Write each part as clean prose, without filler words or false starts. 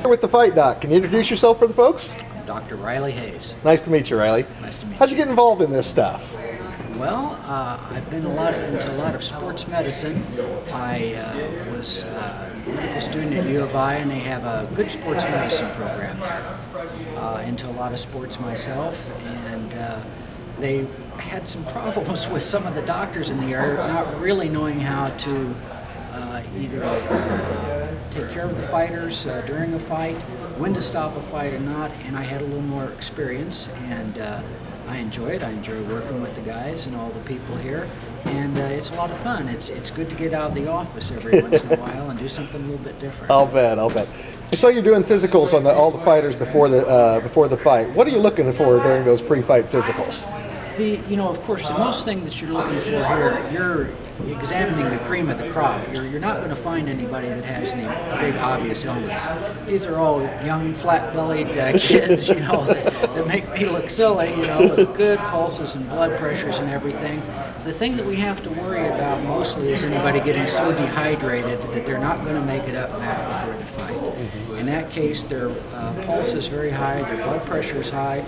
With the Fight Doc, can you introduce yourself for the folks? Dr. Riley Hayes. Nice to meet you, Riley. Nice to meet How'd you. you get involved in this stuff? Well, I've been into a lot of sports medicine. I was a medical student at U of I, and they have a good sports medicine program there. Into a lot of sports myself, and they had some problems with some of the doctors in the area not really knowing how to either take care of the fighters during a fight, when to stop a fight or not, and I had a little more experience, and I enjoy it. I enjoy working with the guys and all the people here, and it's a lot of fun. It's good to get out of the office every once in a while and do something a little bit different. I'll bet. I saw you're doing physicals on all the fighters before the fight. What are you looking for during those pre-fight physicals? Of course, the most thing that you're looking for here, you're examining the cream of the crop. You're not going to find anybody that has any big obvious illness. These are all young, flat-bellied kids, that make me look silly, with good pulses and blood pressures and everything. The thing that we have to worry about mostly is anybody getting so dehydrated that they're not going to make it up back before the fight. In that case, their pulse is very high, their blood pressure is high,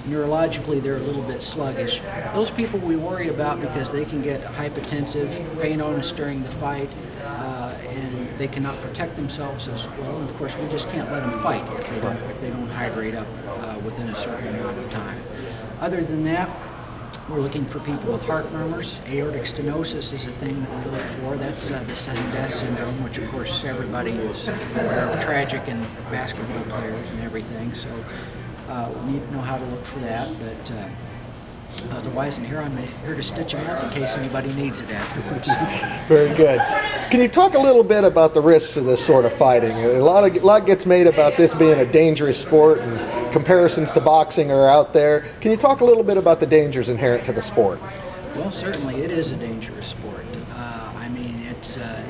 neurologically they're a little bit sluggish. Those people we worry about because they can get hypotensive, faint onus during the fight, and they cannot protect themselves as well. And of course, we just can't let them fight if they don't hydrate up within a certain amount of time. Other than that, we're looking for people with heart murmurs. Aortic stenosis is a thing that we look for. That's the sudden death syndrome, which of course everybody is aware of, tragic in basketball players and everything. So we need to know how to look for that, but otherwise, I'm here to stitch them up in case anybody needs it afterwards. Very good. Can you talk a little bit about the risks of this sort of fighting? A lot gets made about this being a dangerous sport, and comparisons to boxing are out there. Can you talk a little bit about the dangers inherent to the sport? Well, certainly it is a dangerous sport.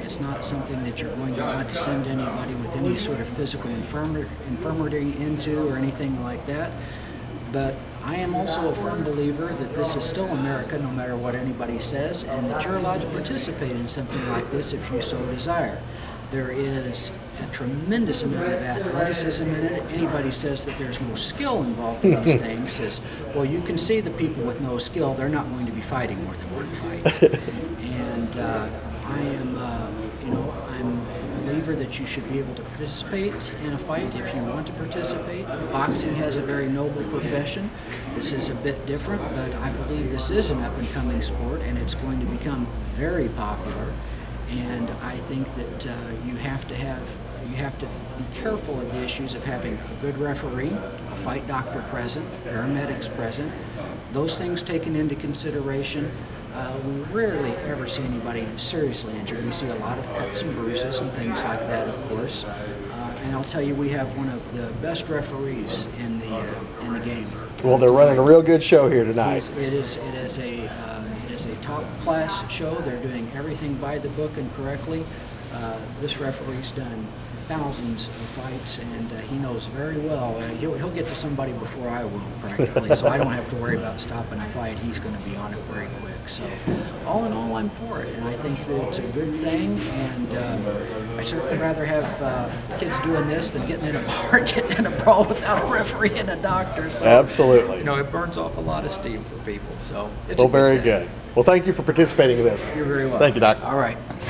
It's not something that you're going to want to send anybody with any sort of physical infirmity into or anything like that. But I am also a firm believer that this is still America, no matter what anybody says, and that you're allowed to participate in something like this if you so desire. There is a tremendous amount of athleticism in it. Anybody says that there's no skill involved in those things says, well, you can see the people with no skill, they're not going to be fighting more than one fight. And I'm a believer that you should be able to participate in a fight if you want to participate. Boxing has a very noble profession. This is a bit different, but I believe this is an up-and-coming sport, and it's going to become very popular. And I think that you have to be careful of the issues of having a good referee, a fight doctor present, paramedics present. Those things taken into consideration. We rarely ever see anybody seriously injured. We see a lot of cuts and bruises and things like that, of course. And I'll tell you, we have one of the best referees in the game. Well, they're running a real good show here tonight. It is a top-class show. They're doing everything by the book and correctly. This referee's done thousands of fights, and he knows very well. He'll get to somebody before I will, practically, so I don't have to worry about stopping a fight. He's going to be on it very quick. So, all in all, I'm for it, and I think that it's a good thing, and I certainly rather have kids doing this than getting in a bar, getting in a brawl without a referee and a doctor. So, absolutely. It burns off a lot of steam for people, so it's very good. Well, thank you for participating in this. You're very welcome. Thank you, Doc. All right.